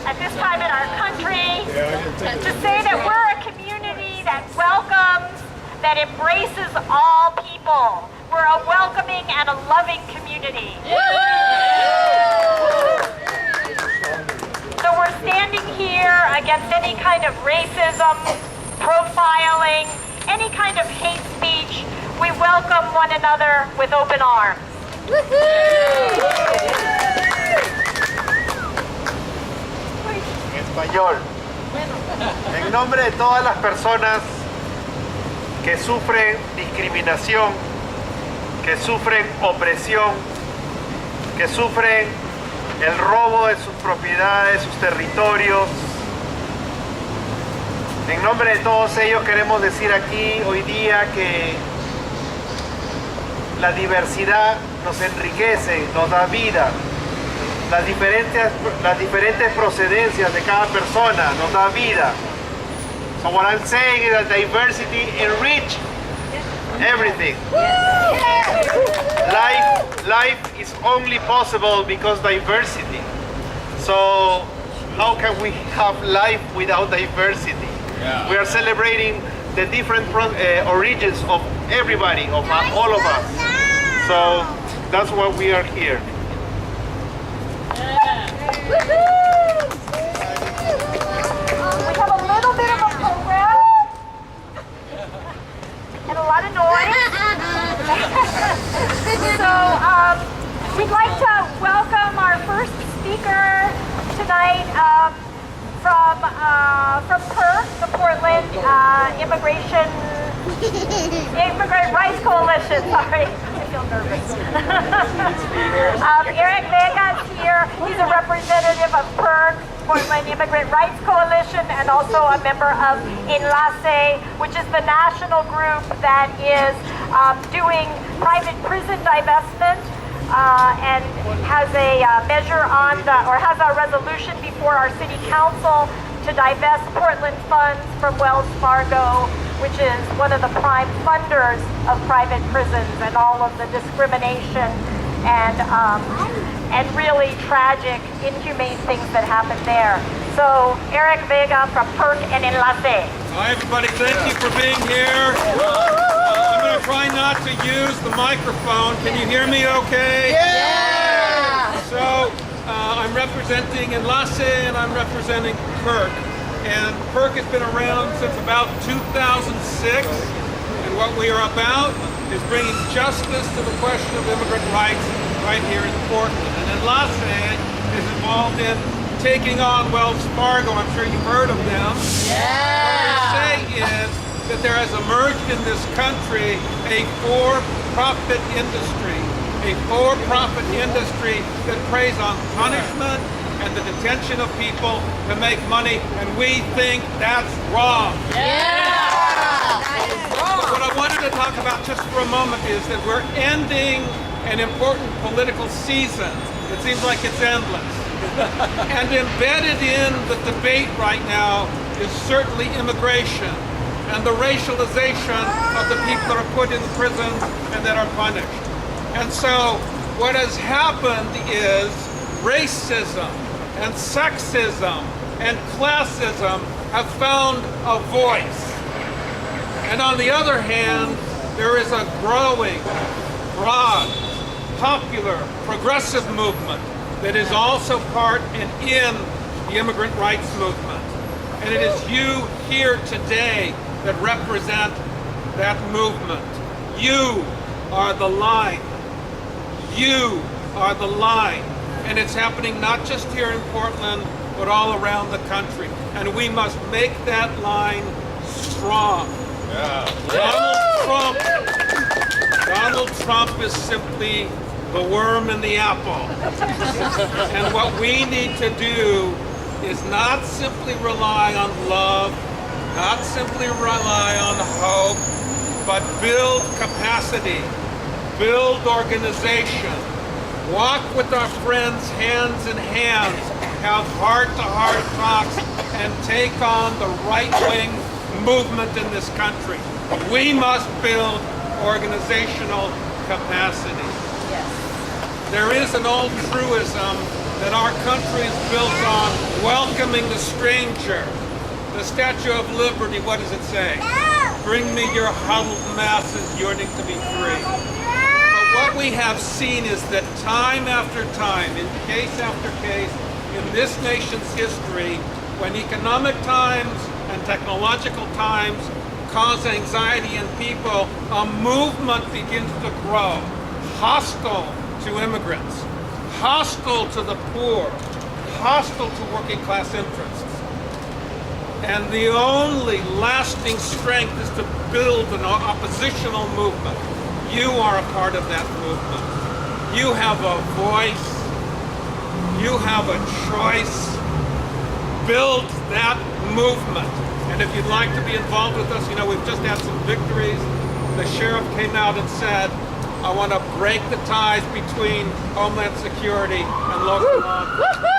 at this time in our country to say that we're a community that welcomes, that embraces all people. We're a welcoming and a loving community. So we're standing here against any kind of racism, profiling, any kind of hate speech. We welcome one another with open arms. En español, en nombre de todas las personas que sufren discriminación, que sufren opresión, que sufren el robo de sus propiedades, sus territorios, en nombre de todos ellos queremos decir aquí hoy día que la diversidad nos enriquece, nos da vida. Las diferentes procedencias de cada persona nos da vida. So what I'm saying is that diversity enrich everything. Life is only possible because diversity. So how can we have life without diversity? We are celebrating the different origins of everybody, of all of us. So that's why we are here. We have a little bit of a program and a lot of noise. So we'd like to welcome our first speaker tonight from PERC, the Portland Immigrant Rights Coalition. Sorry, I feel nervous. Eric Vega is here. He's a representative of PERC, Portland Immigrant Rights Coalition, and also a member of Enlace, which is the national group that is doing private prison divestment and has a measure on has a resolution before our city council to divest Portland funds from Wells Fargo, which is one of the prime funders of private prisons, and all of the discrimination and really tragic, inhumane things that happen there. So Eric Vega from PERC and Enlace. Hi everybody, thank you for being here. I'm going to try not to use the microphone. Can you hear me okay? Yeah! So I'm representing Enlace and I'm representing PERC. And PERC has been around since about 2006. And what we are about is bringing justice to the question of immigrant rights right here in Portland. And Enlace is involved in taking on Wells Fargo. I'm sure you've heard of them. What we say is that there has emerged in this country a for-profit industry. A for-profit industry that preys on punishment and the detention of people to make money, and we think that's wrong. What I wanted to talk about just for a moment is that we're ending an important political season. It seems like it's endless. And embedded in the debate right now is certainly immigration and the racialization of the people that are put in prisons and that are punished. And so what has happened is racism and sexism and classism have found a voice. And on the other hand, there is a growing, broad, popular, progressive movement that is also part and in the immigrant rights movement. And it is you here today that represent that movement. You are the line. You are the line. And it's happening not just here in Portland, but all around the country. And we must make that line strong. Donald Trump is simply the worm in the apple. And what we need to do is not simply rely on love, not simply rely on hope, but build capacity, build organization, walk with our friends hands in hands, have heart-to-heart talks, and take on the right-wing movement in this country. We must build organizational capacity. There is an old truism that our country is built on welcoming the stranger. The Statue of Liberty, what does it say? Bring me your huddled masses yearning to be free. But what we have seen is that time after time, in case after case, in this nation's history, when economic times and technological times cause anxiety in people, a movement begins to grow, hostile to immigrants, hostile to the poor, hostile to working class interests. And the only lasting strength is to build an oppositional movement. You are a part of that movement. You have a voice. You have a choice. Build that movement. And if you'd like to be involved with us, we've just had some victories. The sheriff came out and said, I want to break the ties between Homeland Security and local law enforcement.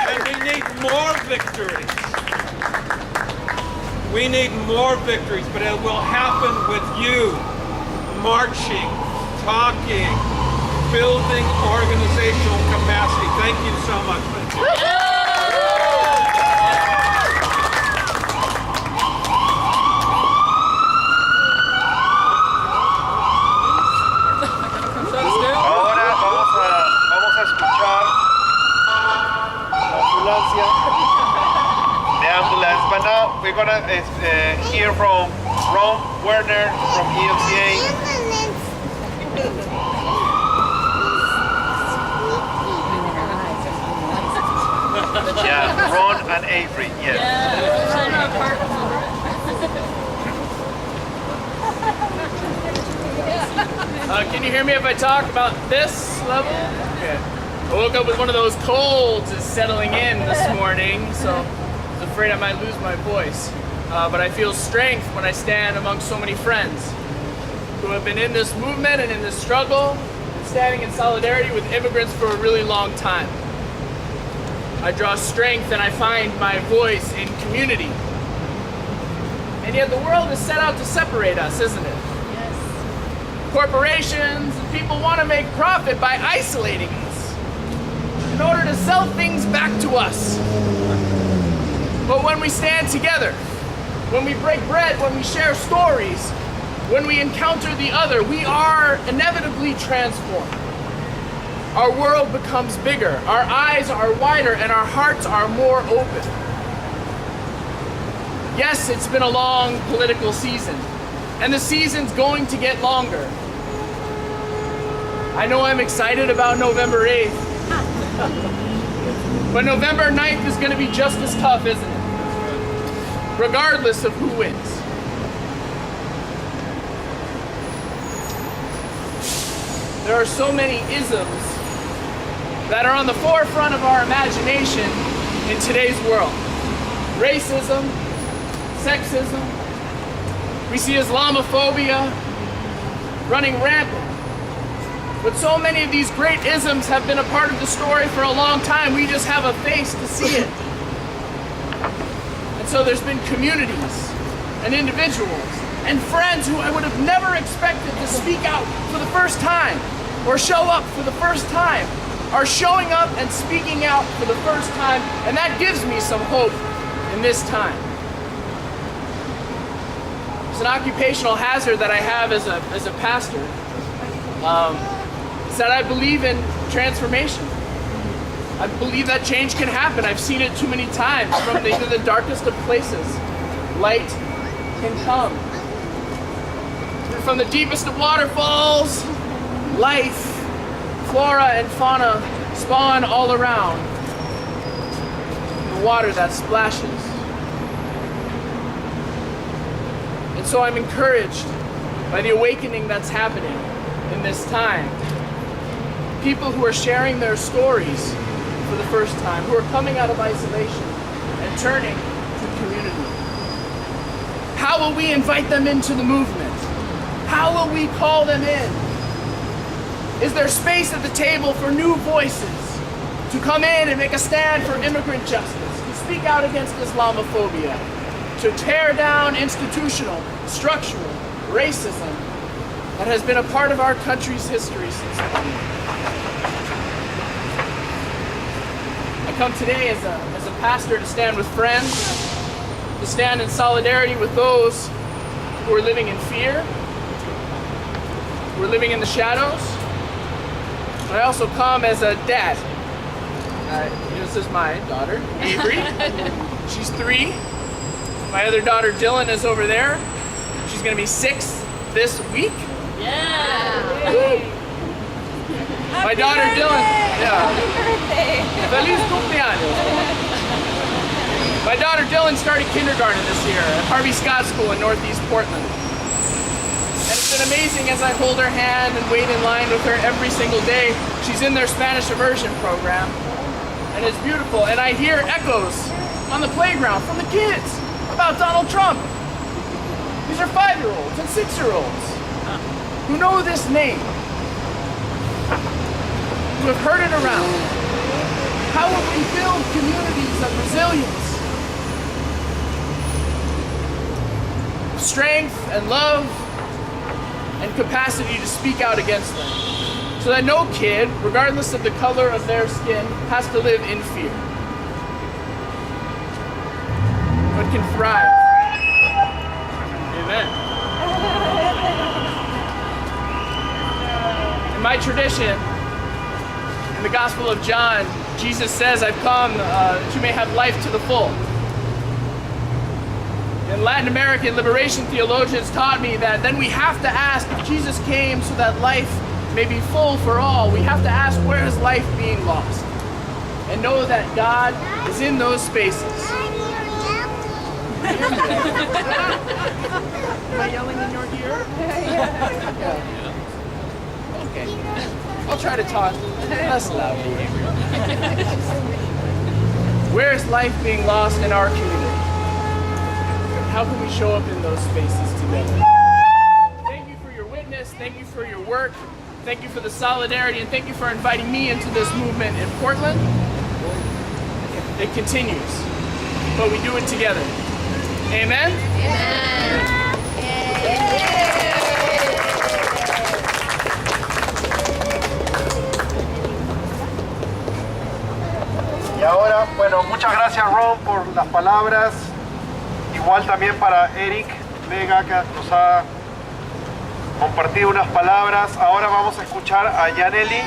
And we need more victories. We need more victories, but it will happen with you marching, talking, building organizational capacity. Thank you so much. Thank you. Vamos a escuchar la ambulancia. The ambulance, but now we're gonna hear from Ron Werner from EMCA. Yeah, Ron and Avery, yes. Can you hear me if I talk about this level? Okay. I woke up with one of those colds is settling in this morning, so I was afraid I might lose my voice. But I feel strength when I stand among so many friends who have been in this movement and in this struggle, standing in solidarity with immigrants for a really long time. I draw strength and I find my voice in community. And yet the world is set out to separate us, isn't it? Corporations and people want to make profit by isolating us in order to sell things back to us. But when we stand together, when we break bread, when we share stories, when we encounter the other, we are inevitably transformed. Our world becomes bigger, our eyes are wider, and our hearts are more open. Yes, it's been a long political season, and the season's going to get longer. I know I'm excited about November 8th, but November 9th is going to be just as tough, isn't it? Regardless of who wins. There are so many isms that are on the forefront of our imagination in today's world. Racism, sexism, we see Islamophobia running rampant. But so many of these great isms have been a part of the story for a long time. We just have a face to see it. And so there's been communities and individuals and friends who I would have never expected to speak out for the first time or show up for the first time are showing up and speaking out for the first time, and that gives me some hope in this time. It's an occupational hazard that I have as a pastor. Is that I believe in transformation. I believe that change can happen. I've seen it too many times. From even the darkest of places, light can come. From the deepest of waterfalls, life, flora and fauna spawn all around. The water that splashes. And so I'm encouraged by the awakening that's happening in this time. People who are sharing their stories for the first time, who are coming out of isolation and turning to community. How will we invite them into the movement? How will we call them in? Is there space at the table for new voices to come in and make a stand for immigrant justice, to speak out against Islamophobia, to tear down institutional, structural racism that has been a part of our country's history since the beginning? come today as a pastor to stand with friends, to stand in solidarity with those who are living in fear, who are living in the shadows. But I also come as a dad. This is my daughter, Avery. She's 3. My other daughter, Dylan, is over there. She's going to be 6 this week. Yeah. My daughter, Dylan. Yeah. Feliz cumpleaños. My daughter, Dylan, started kindergarten this year at Harvey Scott School in Northeast Portland. And it's been amazing as I hold her hand and wait in line with her every single day. She's in their Spanish immersion program. And it's beautiful. And I hear echoes on the playground from the kids about Donald Trump. These are 5-year-olds and 6-year-olds who know this name, who have heard it around. How will we build communities of resilience, strength and love and capacity to speak out against them, so that no kid, regardless of the color of their skin, has to live in fear, but can thrive. Amen. In my tradition, in the Gospel of John, Jesus says, I've come that you may have life to the full. And Latin American liberation theologians taught me that then we have to ask, if Jesus came so that life may be full for all, we have to ask, where is life being lost? And know that God is in those spaces. Am I yelling in your ear? Yeah. Okay. I'll try to talk less loudly. Where is life being lost in our community? How can we show up in those spaces together? Thank you for your witness. Thank you for your work. Thank you for the solidarity, and thank you for inviting me into this movement in Portland. It continues, but we do it together. Amen? Amen. Y ahora, bueno, muchas gracias Ron por las palabras. Igual también para Eric Vega, que nos ha compartido unas palabras. Ahora vamos a escuchar a Yaneli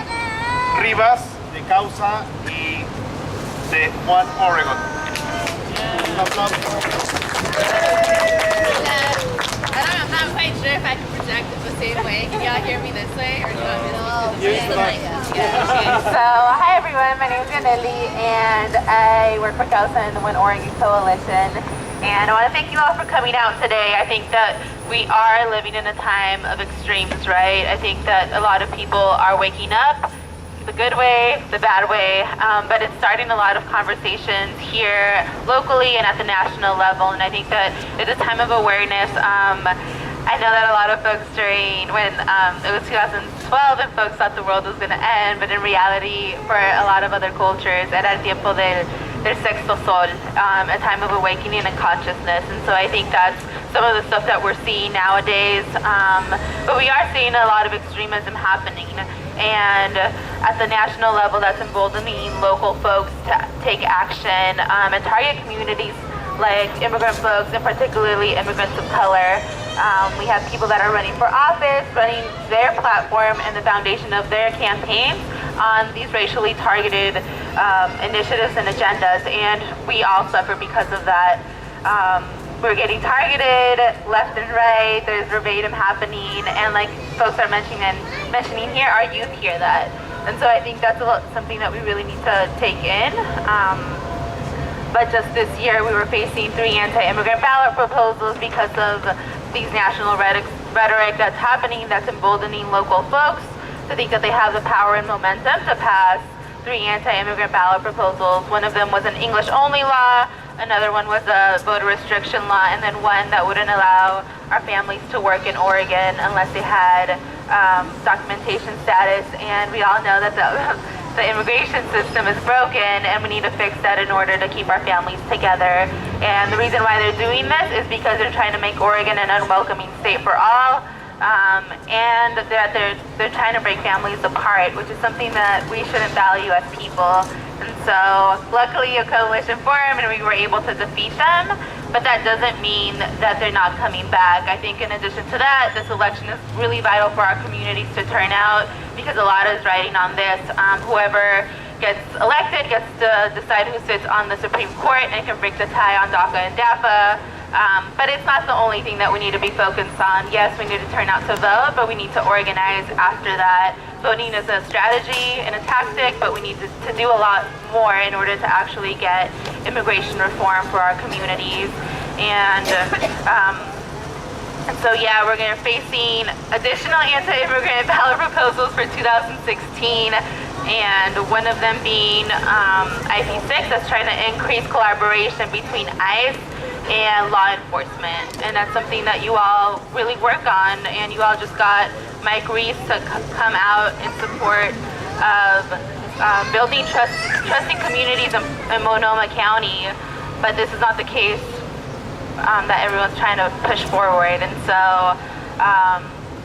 Rivas de Causa y de One Oregon. Un aplauso. I'm not quite sure if I can project it the same way. Can y'all hear me this way, or do you want me to Use the mic. So, hi everyone, my name is Yaneli, and I work for Causa and the One Oregon Coalition. And I want to thank you all for coming out today. I think that we are living in a time of extremes, right? I think that a lot of people are waking up, the good way, the bad way, but it's starting a lot of conversations here locally and at the national level. And I think that it's a time of awareness. I know that a lot of folks when it was 2012 and folks thought the world was going to end, but in reality, for a lot of other cultures, era el tiempo del sexto sol, a time of awakening and consciousness. And so I think that's some of the stuff that we're seeing nowadays. But we are seeing a lot of extremism happening. And at the national level, that's emboldening local folks to take action and target communities like immigrant folks, and particularly immigrants of color. We have people that are running for office, running their platform and the foundation of their campaigns on these racially targeted initiatives and agendas, and we all suffer because of that. We're getting targeted left and right. There's verbatim happening, and like folks are mentioning here, our youth hear that. And so I think that's something that we really need to take in. But just this year, we were facing 3 anti-immigrant ballot proposals because of these national rhetoric that's happening, that's emboldening local folks to think that they have the power and momentum to pass 3 anti-immigrant ballot proposals. One of them was an English-only law, another one was a voter restriction law, and then one that wouldn't allow our families to work in Oregon unless they had documentation status. And we all know that the immigration system is broken, and we need to fix that in order to keep our families together. And the reason why they're doing this is because they're trying to make Oregon an unwelcoming state for all. and that they're trying to break families apart, which is something that we shouldn't value as people. And so luckily a coalition formed and we were able to defeat them, but that doesn't mean that they're not coming back. I think in addition to that, this election is really vital for our communities to turn out, because a lot is riding on this. Whoever gets elected gets to decide who sits on the Supreme Court and can break the tie on DACA and DAPA. But it's not the only thing that we need to be focused on. Yes, we need to turn out to vote, but we need to organize after that. Voting is a strategy and a tactic, but we need to do a lot more in order to actually get immigration reform for our communities. And so yeah, we're going to be facing additional anti-immigrant ballot proposals for 2016, and one of them being IP6, that's trying to increase collaboration between ICE and law enforcement. And that's something that you all really work on, and you all just got Mike Reese to come out in support of building trusting communities in Monoma County, but this is not the case that everyone's trying to push forward. And so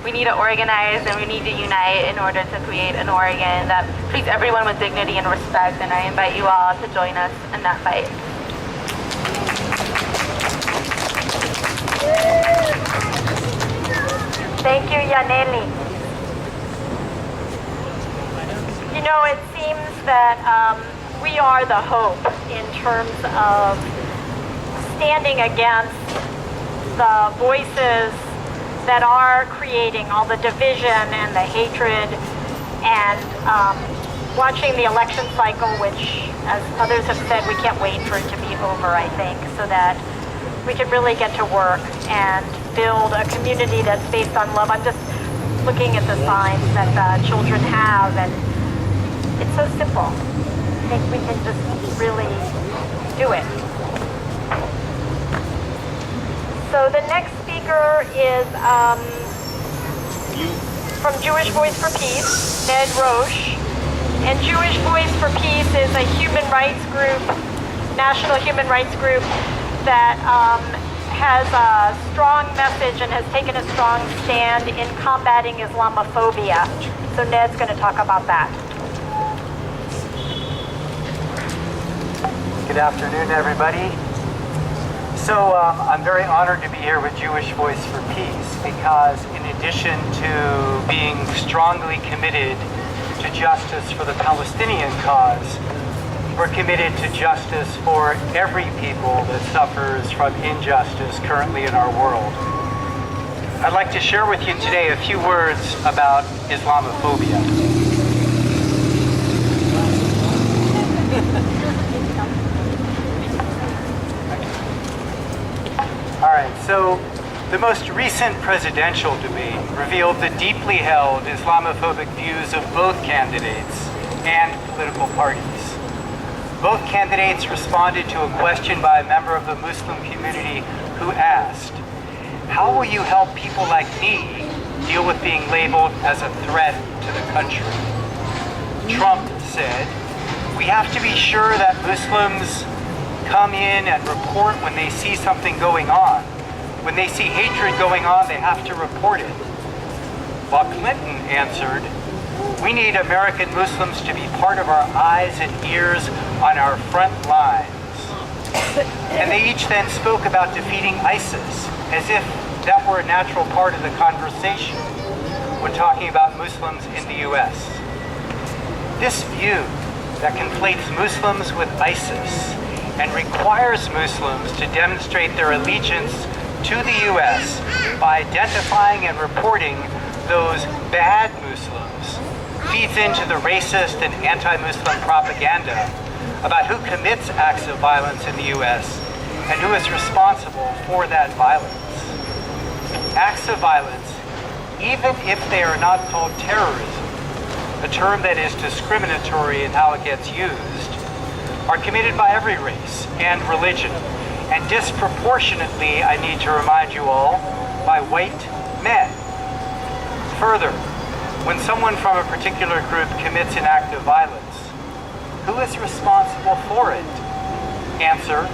we need to organize and we need to unite in order to create an Oregon that treats everyone with dignity and respect, and I invite you all to join us in that fight. Thank you, Yaneli. You know, it seems that we are the hope in terms of standing against the voices that are creating all the division and the hatred, and watching the election cycle, which, as others have said, we can't wait for it to be over, I think, so that we can really get to work and build a community that's based on love. I'm just looking at the signs that the children have, and it's so simple. I think we can just really do it. So the next speaker is from Jewish Voice for Peace, Ned Roche. And Jewish Voice for Peace is a human rights group, national human rights group, that has a strong message and has taken a strong stand in combating Islamophobia. So Ned's going to talk about that. Good afternoon, everybody. So I'm very honored to be here with Jewish Voice for Peace, because in addition to being strongly committed to justice for the Palestinian cause, we're committed to justice for every people that suffers from injustice currently in our world. I'd like to share with you today a few words about Islamophobia. All right, so the most recent presidential debate revealed the deeply held Islamophobic views of both candidates and political parties. Both candidates responded to a question by a member of the Muslim community who asked, "How will you help people like me deal with being labeled as a threat to the country?" Trump said, "We have to be sure that Muslims come in and report when they see something going on. When they see hatred going on, they have to report it." While Clinton answered, "We need American Muslims to be part of our eyes and ears on our front lines." And they each then spoke about defeating ISIS, as if that were a natural part of the conversation when talking about Muslims in the US. This view that conflates Muslims with ISIS and requires Muslims to demonstrate their allegiance to the US by identifying and reporting those bad Muslims feeds into the racist and anti-Muslim propaganda about who commits acts of violence in the US and who is responsible for that violence. Acts of violence, even if they are not called terrorism, a term that is discriminatory in how it gets used, are committed by every race and religion, and disproportionately, I need to remind you all, by white men. Further, when someone from a particular group commits an act of violence, who is responsible for it? Answer,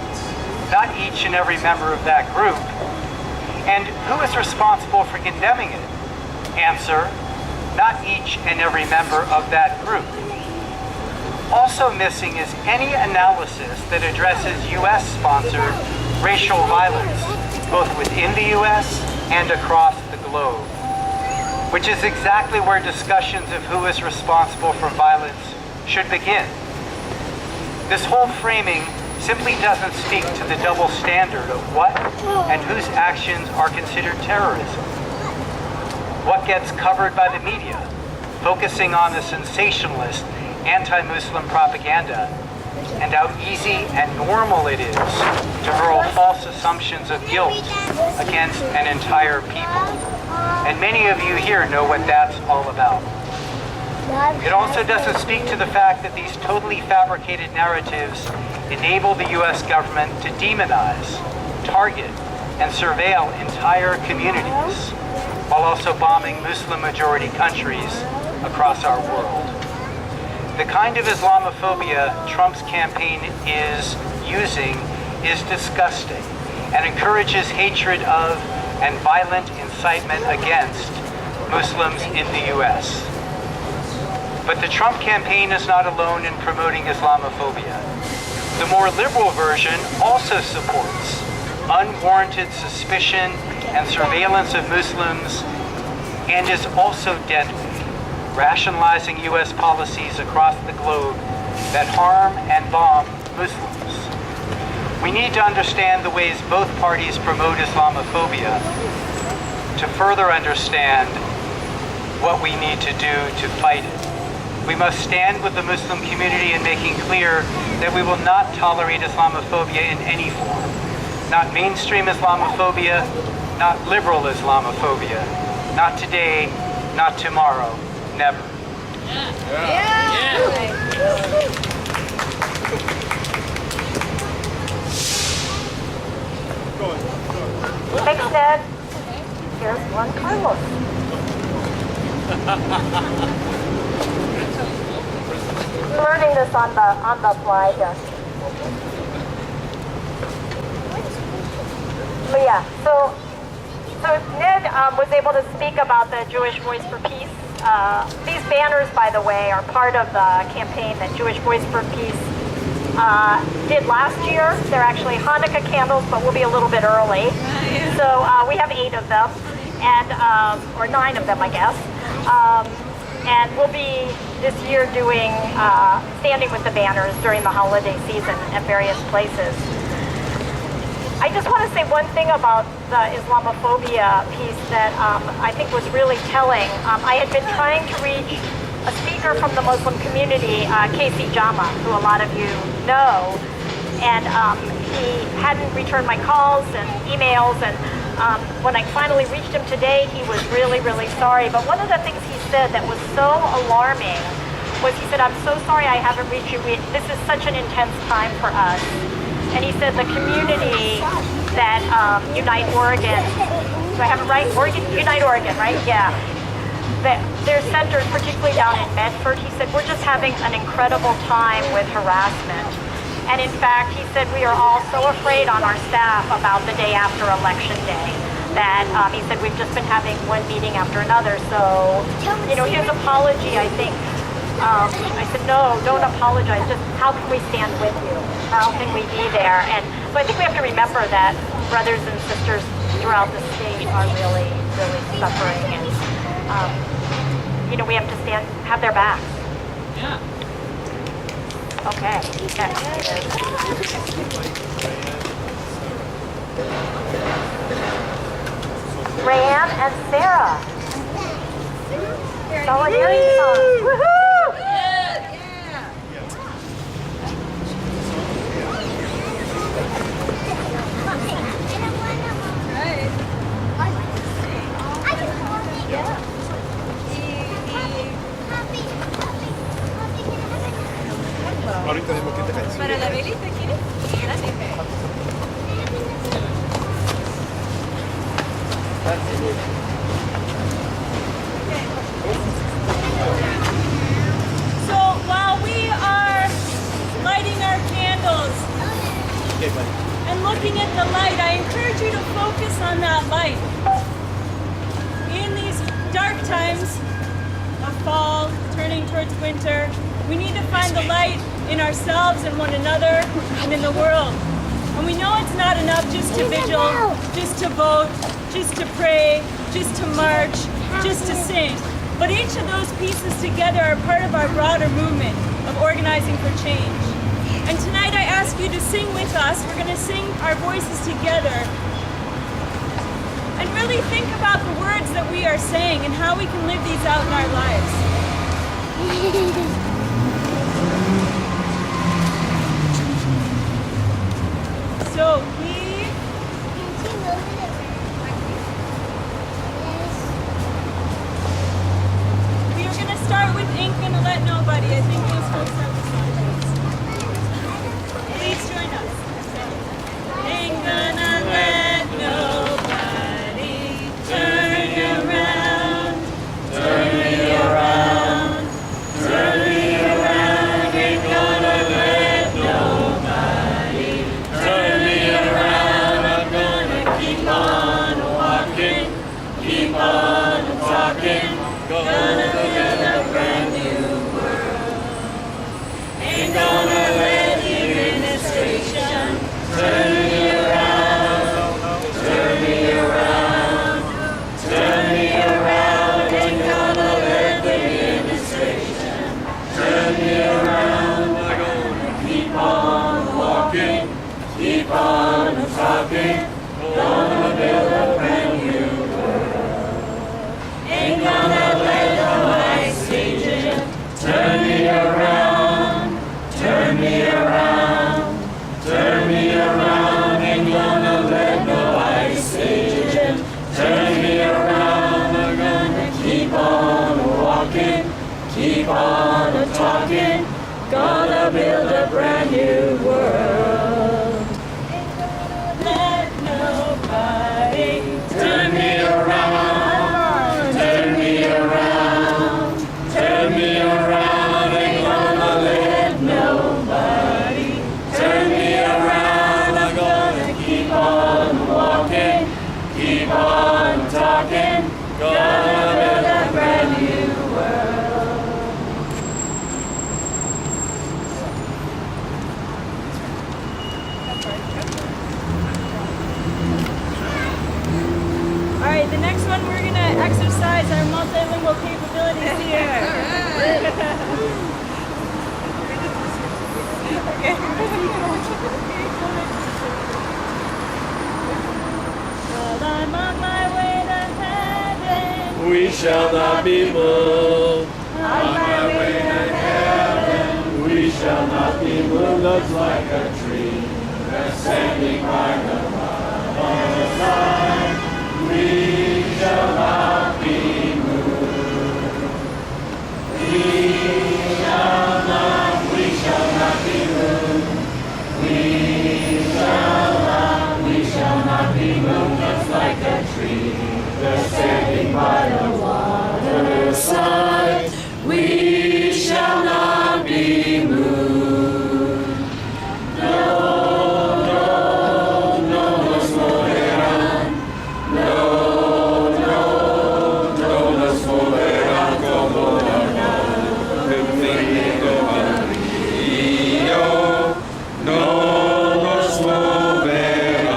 not each and every member of that group. And who is responsible for condemning it? Answer, not each and every member of that group. Also missing is any analysis that addresses US-sponsored racial violence, both within the US and across the globe, which is exactly where discussions of who is responsible for violence should begin. This whole framing simply doesn't speak to the double standard of what and whose actions are considered terrorism. What gets covered by the media, focusing on the sensationalist anti-Muslim propaganda, and how easy and normal it is to hurl false assumptions of guilt against an entire people. And many of you here know what that's all about. It also doesn't speak to the fact that these totally fabricated narratives enable the US government to demonize, target, and surveil entire communities, while also bombing Muslim-majority countries across our world. The kind of Islamophobia Trump's campaign is using is disgusting and encourages hatred of and violent incitement against Muslims in the US. But the Trump campaign is not alone in promoting Islamophobia. The more liberal version also supports unwarranted suspicion and surveillance of Muslims and is also deadly, rationalizing US policies across the globe that harm and bomb Muslims. We need to understand the ways both parties promote Islamophobia to further understand what we need to do to fight it. We must stand with the Muslim community in making clear that we will not tolerate Islamophobia in any form. Not mainstream Islamophobia, not liberal Islamophobia. Not today, not tomorrow, never. Thanks, Ned. Here's one Carlos. Learning this on the fly here. But yeah, so Ned was able to speak about the Jewish Voice for Peace. These banners, by the way, are part of the campaign that Jewish Voice for Peace did last year. They're actually Hanukkah candles, but we'll be a little bit early. So we have 8 of them, and or 9 of them, I guess. And we'll be this year doing standing with the banners during the holiday season at various places. I just want to say one thing about the Islamophobia piece that I think was really telling. I had been trying to reach a speaker from the Muslim community, Casey Jama, who a lot of you know, and he hadn't returned my calls and emails, and when I finally reached him today, he was really, really sorry. But one of the things he said that was so alarming was he said, "I'm so sorry I haven't reached you. This is such an intense time for us." And he said the community that Unite Oregon, do I have it right? Unite Oregon, right? Yeah. Their centers, particularly down in Medford, he said, we're just having an incredible time with harassment. And in fact, he said, we are all so afraid on our staff about the day after Election Day that he said, we've just been having one meeting after another. So, you know, his apology, I think, I said, no, don't apologize. Just how can we stand with you? How can we be there? And so I think we have to remember that brothers and sisters throughout the state are really, really suffering. And, you know, we have to have their backs. Yeah. Okay. Next is Rayanne and Sarah. Solidarity song. Woohoo! Para la velita, ¿quieres? Gracias. So while we are lighting our candles and looking at the light, I encourage you to focus on that light. In these dark times of fall, turning towards winter, we need to find the light in ourselves and one another and in the world. And we know it's not enough just to vigil, just to vote, just to pray, just to march, just to sing. But each of those pieces together are part of our broader movement of organizing for change. And tonight I ask you to sing with us. We're going to sing our voices together. And really think about the words that we are saying and how we can live these out in our lives. So we are going to start with Ain't Gonna Let Nobody. I think those folks have the song. Please join us. Ain't gonna let nobody turn you around, turn me around, turn me around. Ain't gonna let nobody turn me around. I'm gonna keep on walking, keep on talking, gonna build a brand new world. Ain't gonna let the administration turn me around, turn me around, turn me around. Ain't gonna let the administration turn me around. I'm gonna keep on walking, keep on talking, gonna build a brand new world. Ain't gonna let the ice agent turn me around, turn me around, turn me around. Ain't gonna let no ice agent turn me around. I'm gonna keep on walking, keep on talking, gonna build a brand new world. Let nobody turn me around, turn me around, turn me around. Ain't gonna let nobody turn me around. I'm gonna keep on walking, keep on talking, gonna build a brand new world. All right, the next one we're gonna exercise our multilingual capabilities here. While I'm on my way to heaven, We shall not be moved. on my way to heaven, We shall not be moved. Us like a tree that's standing by the waterside. We shall not be moved. We shall not be moved. We shall not be moved. Us like a tree that's standing by the waterside. We shall not be moved. No, no, no nos moverán. No, no, no nos moverán como la nave del río. No nos moverán.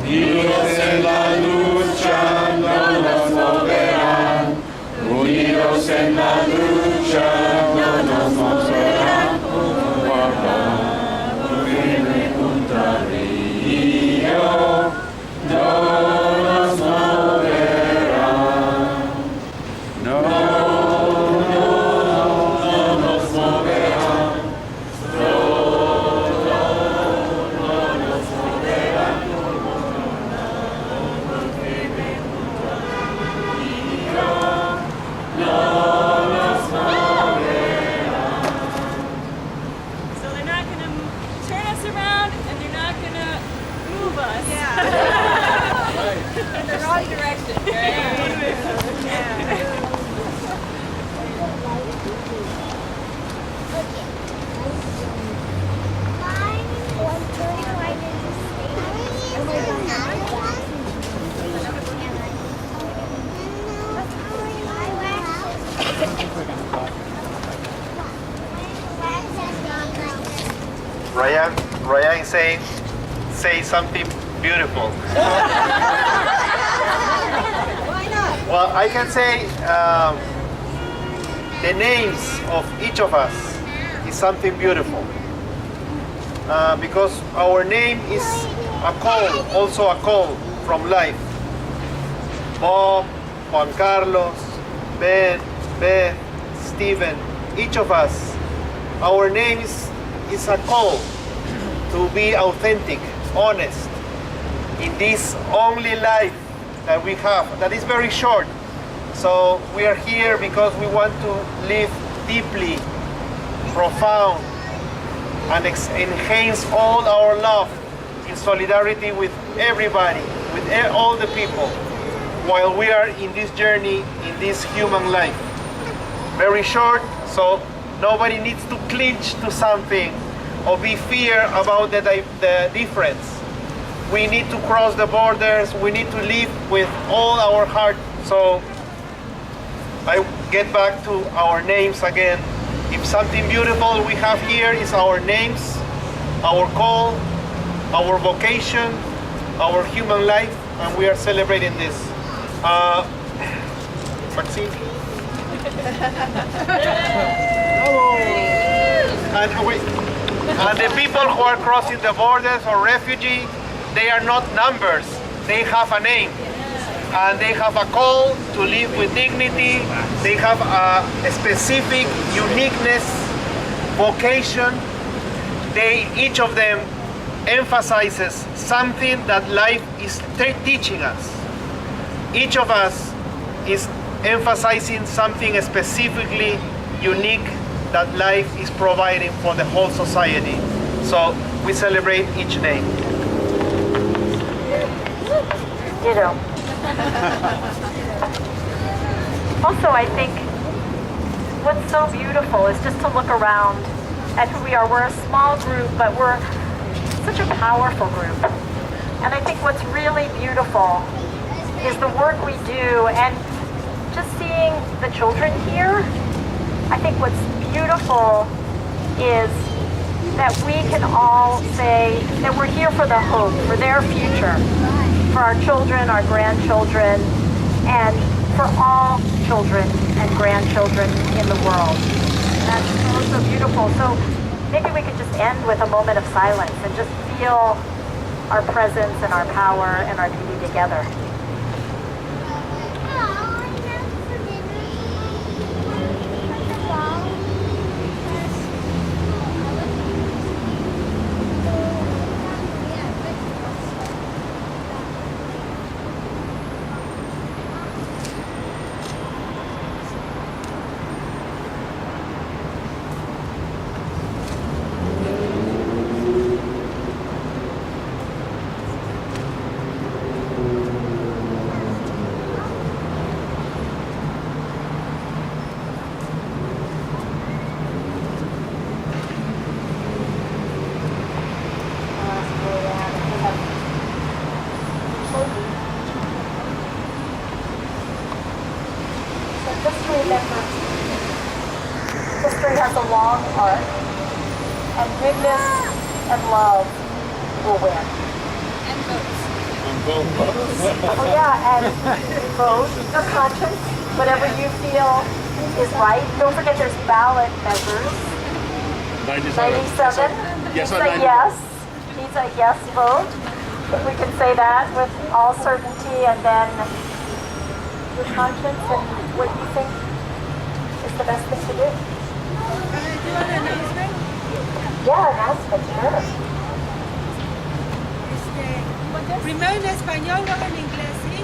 Unidos en la lucha, no nos moverán. Unidos en la lucha, no nos moverán. Como acá, firme junto al río, no nos moverán. No, no, no nos moverán. No, no, no nos moverán. Firme junto al río, no nos moverán. so they're not gonna turn us around and they're not gonna move us. In the wrong direction, say something beautiful. Why not? Well, I can say the names of each of us is something beautiful. Because our name is a call, also a call from life. Bob, Juan Carlos, Ben, Beth, Stephen, each of us, our name is a call to be authentic, honest, in this only life that we have, that is very short. So we are here because we want to live deeply, profound, and enhance all our love in solidarity with everybody, with all the people, while we are in this journey, in this human life. Very short, so nobody needs to clinch to something or be fear about the difference. We need to cross the borders, we need to live with all our heart. So I get back to our names again. If something beautiful we have here is our names, our call, our vocation, our human life, and we are celebrating this. Maxine? And the people who are crossing the borders or refugee, they are not numbers. They have a name. And they have a call to live with dignity. They have a specific uniqueness, vocation. Each of them emphasizes something that life is teaching us. Each of us is emphasizing something specifically unique that life is providing for the whole society. So we celebrate each name. You know. Also, I think what's so beautiful is just to look around at who we are. We're a small group, but we're such a powerful group. And I think what's really beautiful is the work we do, and just seeing the children here. I think what's beautiful is that we can all say that we're here for the hope, for their future, for our children, our grandchildren, and for all children and grandchildren in the world. That's so beautiful. So maybe we could just end with a moment of silence and just feel our presence and our power and our beauty together. History has a long arc, and goodness and love will win. And votes. Oh yeah, and vote your conscience, whatever you feel is right. Don't forget there's ballot measures. 97. Yes, Needs a yes. Needs a yes vote. If we can say that with all certainty, and then your conscience and what you think is the best thing to do. Do you want an announcement? Yeah, announcement, sure. Primero en español, luego en inglés, ¿sí?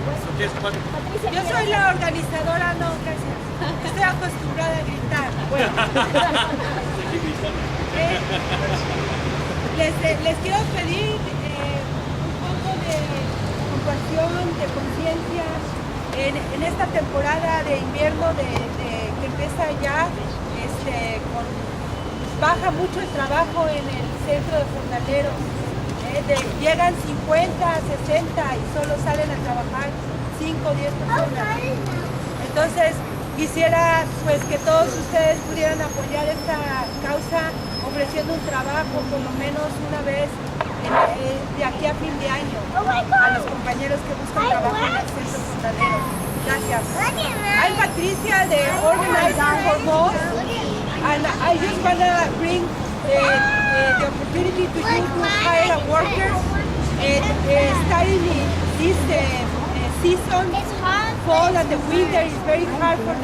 Yo soy la organizadora, no, gracias. Estoy acostumbrada a gritar. Bueno. Les quiero pedir un poco de compasión, de conciencia en esta temporada de invierno que empieza ya, baja mucho el trabajo en el centro de jornaleros. Llegan 50, 60 y solo salen a trabajar 5 o 10 personas. Entonces quisiera pues que todos ustedes pudieran apoyar esta causa ofreciendo un trabajo por lo menos una vez de aquí a fin de año a los compañeros que buscan trabajo en el centro frontalero. Gracias. I'm Patricia, the organizer for both, and I just want to bring the opportunity to you to hire workers starting this season. Fall and the winter is very hard for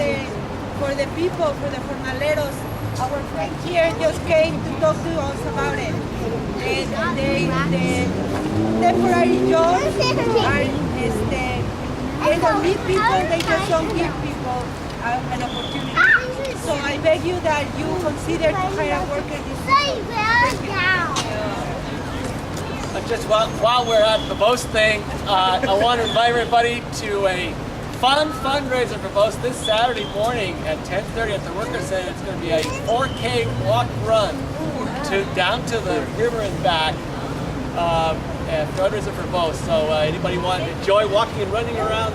the people, for the jornaleros. Our friend here just came to talk to us about it. The temporary jobs are, they don't need people, they just don't give people an opportunity. So I beg you that you consider to hire a worker this season. Just while we're at the BOST thing, I want to invite everybody to a fun fundraiser for BOST this Saturday morning at 10:30 at the Workers Center. It's going to be a 4K walk run down to the river and back, and fundraiser for BOST. So anybody want to enjoy walking and running around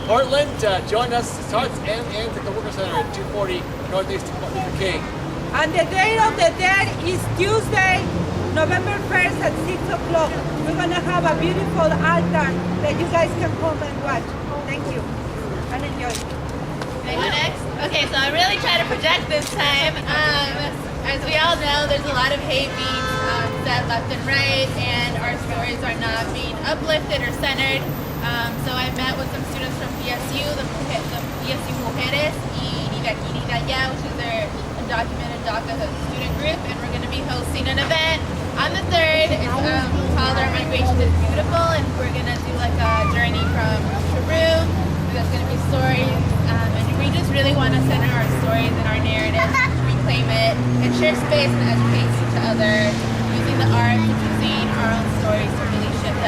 Portland, join us. It starts and ends at the Workers Center at 240 Northeast Martin Luther King. And the Day of the Dead is Tuesday, November 1st at 6 o'clock. We're going to have a beautiful altar that you guys can come and watch. Thank you and enjoy. Can I go next? Okay, so I'm really trying to project this time. As we all know, there's a lot of hate being said left and right, and our stories are not being uplifted or centered. So I met with some students from PSU, the PSU Mujeres y Ni de Aquí Ni de Allá, which is their undocumented DACA student group, and we're going to be hosting an event on the 3rd. It's called Our Migration is Beautiful, and we're going to do like a journey from Peru. There's going to be stories, and we just really want to center our stories and our narrative, reclaim it, and share space and educate each other using the arts and using our own stories to really shift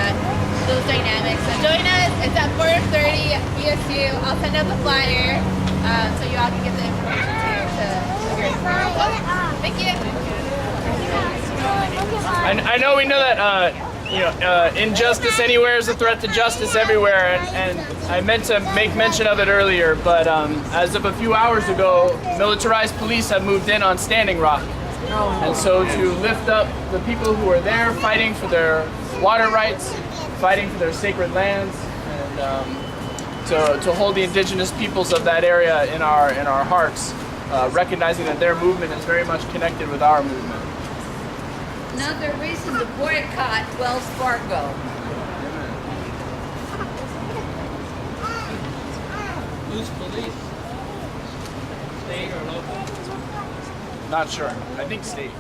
those dynamics. So join us. It's at 4:30 at PSU. I'll send out the flyer so you all can get the information to Thank you. I know we know that injustice anywhere is a threat to justice everywhere, and I meant to make mention of it earlier, but as of a few hours ago, militarized police have moved in on Standing Rock. And so to lift up the people who are there fighting for their water rights, fighting for their sacred lands, and to hold the indigenous peoples of that area in our hearts, recognizing that their movement is very much connected with our movement. Another reason to boycott Wells Fargo. Who's police? State or local? Not sure. I think state.